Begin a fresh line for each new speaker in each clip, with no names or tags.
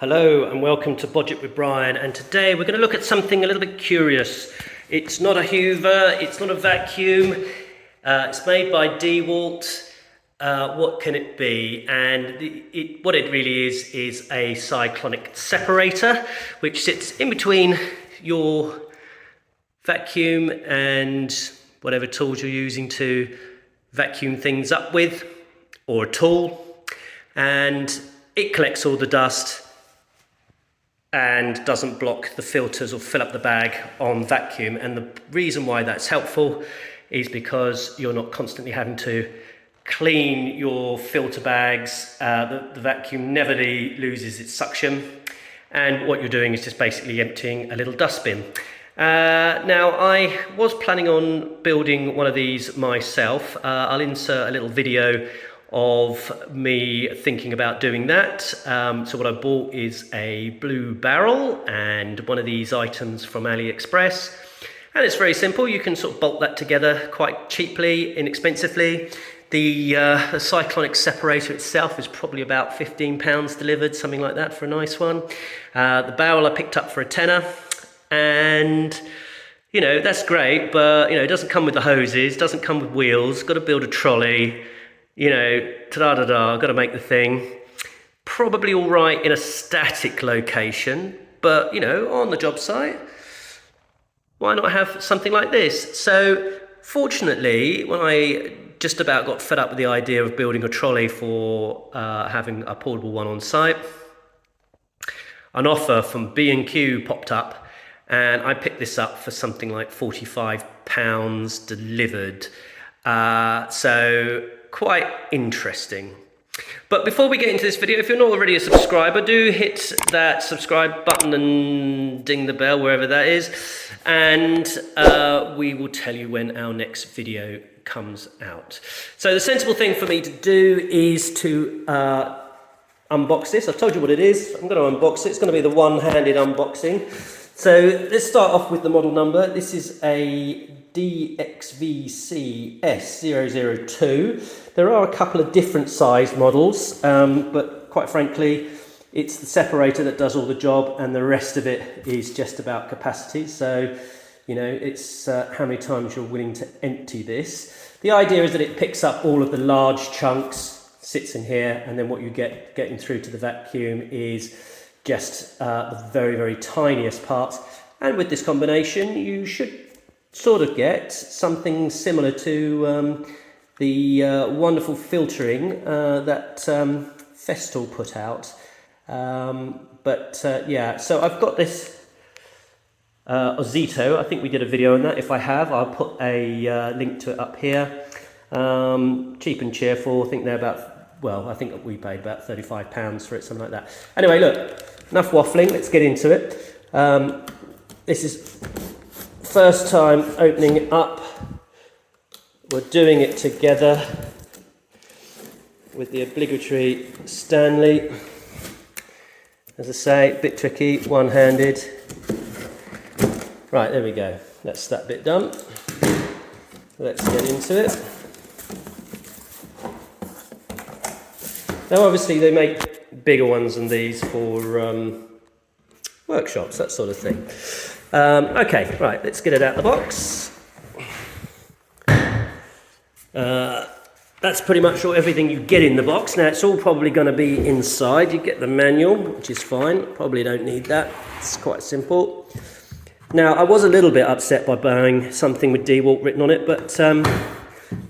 Hello and welcome to Budget with Brian, and today we're going to look at something a little bit curious. It's not a Hoover, it's not a vacuum, it's made by DEWALT. What can it be? And what it really is a cyclonic separator which sits in between your vacuum and whatever tools you're using to vacuum things up with, or a tool, and it collects all the dust and doesn't block the filters or fill up the bag on vacuum. And the reason why that's helpful is because you're not constantly having to clean your filter bags. The vacuum never loses its suction, and what you're doing is just basically emptying a little dustbin. Now, I was planning on building one of these myself. I'll insert a little video of me thinking about doing that. So what I bought is a blue barrel and one of these items from AliExpress, and it's very simple. You can sort of bolt that together quite cheaply, inexpensively. The cyclonic separator itself is probably about £15 delivered, something like that, for a nice one. The barrel I picked up for a tenner, and you know, that's great, but you know, it doesn't come with the hoses, doesn't come with wheels, got to build a trolley. You know, got to make the thing. Probably all right in a static location, but you know, on the job site, why not have something like this? So fortunately, when I just about got fed up with the idea of building a trolley for having a portable one on site, an offer from B&Q popped up, and I picked this up for something like £45 delivered. So quite interesting. But before we get into this video, if you're not already a subscriber, do hit that subscribe button and ding the bell wherever that is, and we will tell you when our next video comes out. So the sensible thing for me to do is to unbox this. I've told you what it is. I'm going to unbox it. It's going to be the one-handed unboxing. So let's start off with the model number. This is a DXVCS002. There are a couple of different size models, but quite frankly, it's the separator that does all the job, and the rest of it is just about capacity. So, you know, it's how many times you're willing to empty this. The idea is that it picks up all of the large chunks, sits in here, and then what you get getting through to the vacuum is just the very, very tiniest parts. And with this combination, you should sort of get something similar to the wonderful filtering that Festool put out. Yeah, so I've got this Ozito. I think we did a video on that. If I have, I'll put a link to it up here. Cheap and cheerful. I think they're about, well, I think we paid about £35 for it, something like that. Anyway, look, enough waffling. Let's get into it. This is first time opening it up. We're doing it together with the obligatory Stanley. As I say, a bit tricky, one-handed. Right, there we go. That's that bit done. Let's get into it. Now obviously they make bigger ones than these for workshops, that sort of thing. Okay, right, let's get it out of the box. That's pretty much everything you get in the box. Now it's all probably going to be inside. You get the manual, which is fine. Probably don't need that. It's quite simple. Now I was a little bit upset by buying something with DEWALT written on it, but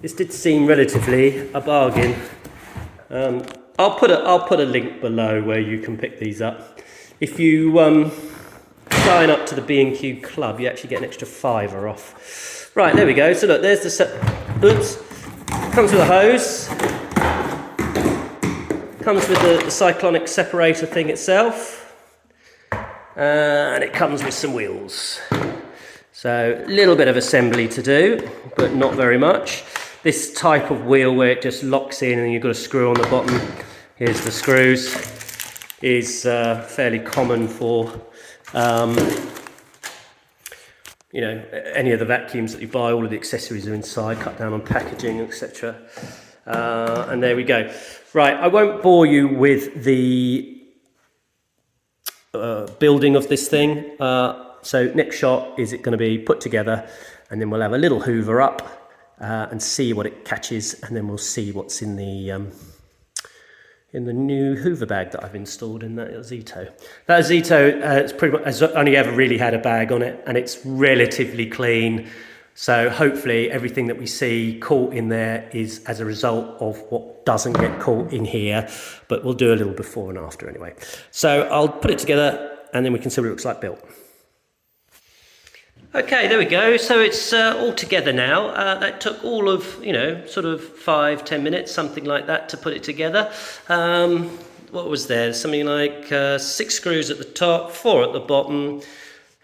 this did seem relatively a bargain. I'll put a link below where you can pick these up. If you sign up to the B&Q club, you actually get an extra £5 off. Right, there we go. So look, there's the oops. Comes with a hose. Comes with the cyclonic separator thing itself. And it comes with some wheels. So a little bit of assembly to do, but not very much. This type of wheel where it just locks in and you've got a screw on the bottom. Here's the screws. Is fairly common for you know, any of the vacuums that you buy. All of the accessories are inside, cut down on packaging, etc. And there we go. Right, I won't bore you with the building of this thing. So next shot is it going to be put together, and then we'll have a little hoover up and see what it catches, and then we'll see what's in the new hoover bag that I've installed in that Zeto. That Zeto it's pretty much, has only ever really had a bag on it, and it's relatively clean. So hopefully everything that we see caught in there is as a result of what doesn't get caught in here, but we'll do a little before and after anyway. So I'll put it together and then we can see what it looks like built. Okay, there we go. So it's all together now. That took all of, sort of 5-10 minutes, something like that, to put it together. What was there? Something like 6 screws at the top, 4 at the bottom.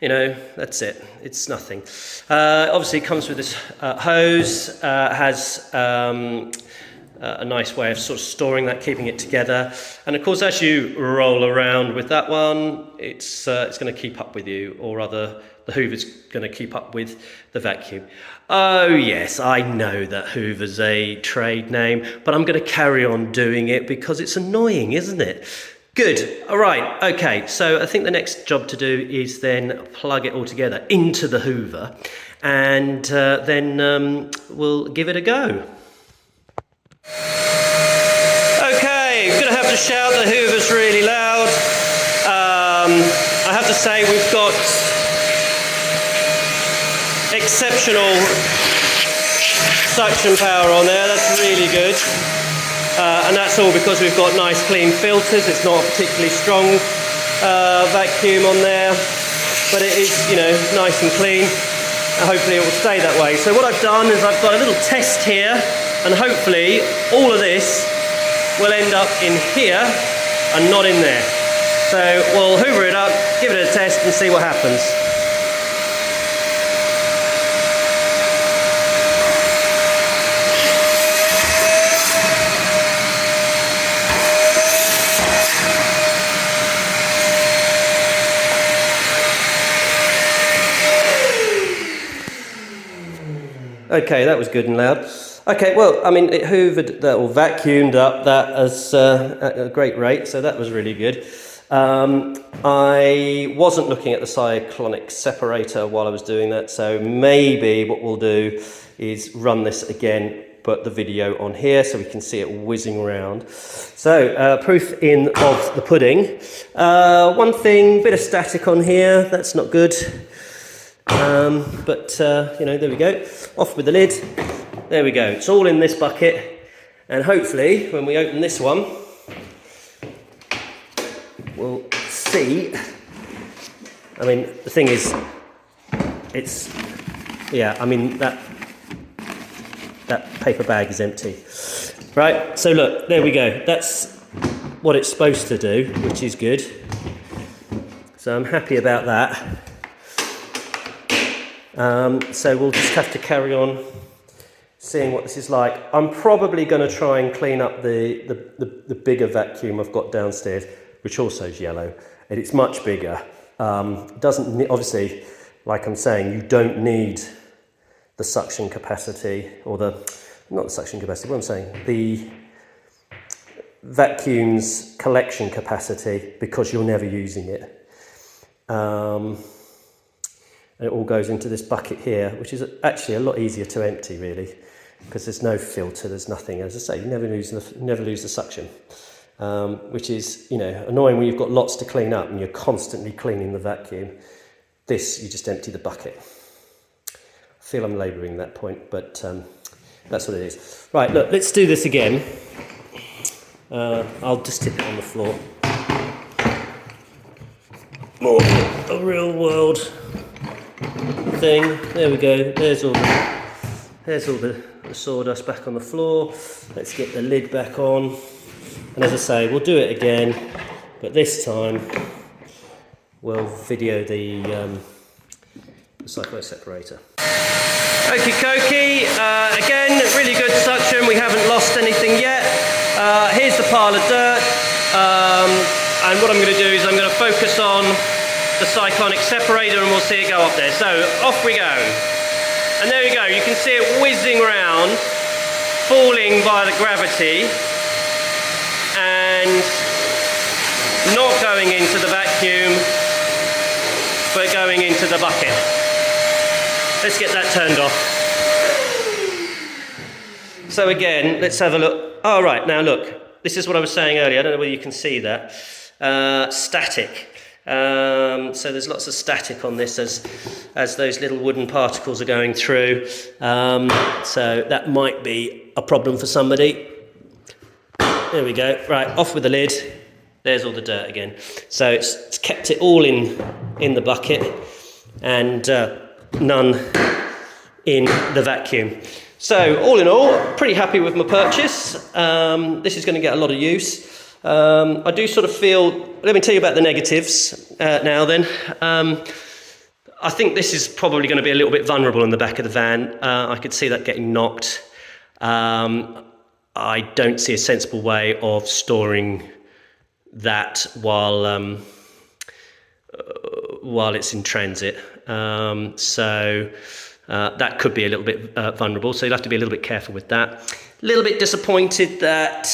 That's it. It's nothing. Obviously it comes with this hose, has a nice way of sort of storing that, keeping it together. And of course, as you roll around with that one, it's going to keep up with you, or rather, the Hoover's going to keep up with the vacuum. Oh yes, I know that Hoover's a trade name, but I'm going to carry on doing it because it's annoying, isn't it? Good. All right. Okay. So I think the next job to do is then plug it all together into the Hoover, and then we'll give it a go. Okay. I'm going to have to shout. The Hoover's really loud. I have to say we've got exceptional suction power on there. That's really good. And that's all because we've got nice clean filters. It's not a particularly strong vacuum on there, but it is, nice and clean. And hopefully it will stay that way. So what I've done is I've got a little test here, and hopefully all of this will end up in here and not in there. So we'll hoover it up, give it a test and see what happens. Okay, that was good and loud. Okay, well, I mean, it hoovered that, or vacuumed up that as at a great rate, so that was really good. I wasn't looking at the cyclonic separator while I was doing that, so maybe what we'll do is run this again, put the video on here so we can see it whizzing around. So, proof in of the pudding. One thing, bit of static on here, that's not good. But there we go. Off with the lid. There we go. It's all in this bucket, and hopefully when we open this one, we'll see. I mean, the thing is, that paper bag is empty. Right, so look, there we go. That's what it's supposed to do, which is good. So I'm happy about that. So we'll just have to carry on seeing what this is like. I'm probably going to try and clean up the bigger vacuum I've got downstairs, which also is yellow, and it's much bigger. Doesn't obviously, like I'm saying, you don't need the suction capacity, or not the suction capacity. What I'm saying, the vacuum's collection capacity, because you're never using it. And it all goes into this bucket here, which is actually a lot easier to empty, really, because there's no filter, there's nothing. As I say, you never lose the suction, which is annoying when you've got lots to clean up and you're constantly cleaning the vacuum. This, you just empty the bucket. I feel I'm labouring that point, but that's what it is. Right, look, let's do this again. I'll just tip it on the floor. More a real world thing. There we go. There's all the sawdust back on the floor. Let's get the lid back on. And as I say, we'll do it again, but this time we'll video the cyclone separator. Okie dokie. Again, really good suction. We haven't lost anything yet. Here's the pile of dirt. And what I'm going to do is I'm going to focus on the cyclonic separator and we'll see it go up there. So off we go. And there you go, you can see it whizzing around, falling by the gravity, and not going into the vacuum, but going into the bucket. Let's get that turned off. So again, let's have a look. Oh, right, now look, this is what I was saying earlier. I don't know whether you can see that. Static. So there's lots of static on this as those little wooden particles are going through. So that might be a problem for somebody. There we go. Right, off with the lid. There's all the dirt again. So it's kept it all in the bucket and none in the vacuum. So all in all, pretty happy with my purchase. This is going to get a lot of use. I do sort of feel, let me tell you about the negatives now then. I think this is probably going to be a little bit vulnerable in the back of the van. I could see that getting knocked. I don't see a sensible way of storing that while it's in transit. So that could be a little bit vulnerable, so you'll have to be a little bit careful with that. A little bit disappointed that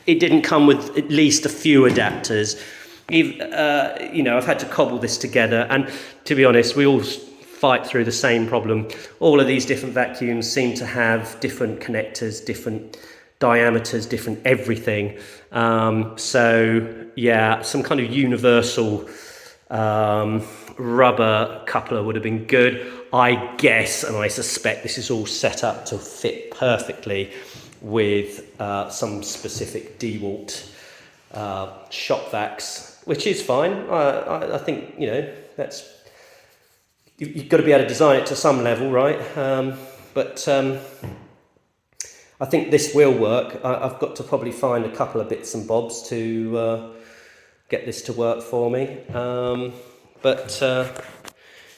it didn't come with at least a few adapters. You know, I've had to cobble this together, and to be honest, we all fight through the same problem. All of these different vacuums seem to have different connectors, different diameters, different everything. So yeah, some kind of universal rubber coupler would have been good. I guess, and I suspect this is all set up to fit perfectly with some specific DEWALT shop vacs, which is fine. I think, you know, that's, you've got to be able to design it to some level, right? But I think this will work. I've got to probably find a couple of bits and bobs to get this to work for me.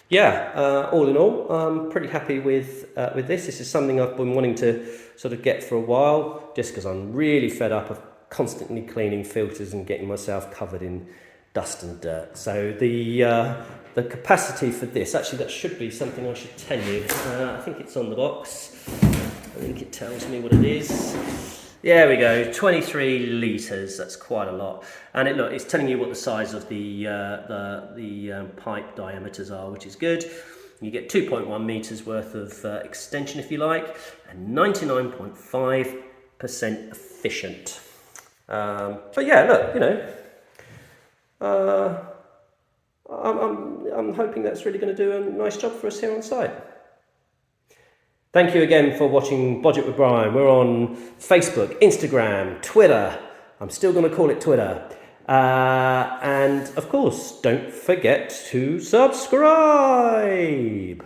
Yeah, all in all, I'm pretty happy with this. This is something I've been wanting to sort of get for a while, just because I'm really fed up of constantly cleaning filters and getting myself covered in dust and dirt. So the capacity for this, actually that should be something I should tell you. I think it's on the box. I think it tells me what it is. There we go, 23 litres, that's quite a lot. And look, it's telling you what the size of the pipe diameters are, which is good. You get 2.1 metres worth of extension, if you like, and 99.5% efficient. But yeah, look, you know, I'm hoping that's really going to do a nice job for us here on site. Thank you again for watching Budget with Brian. We're on Facebook, Instagram, Twitter. I'm still going to call it Twitter. And of course, don't forget to subscribe.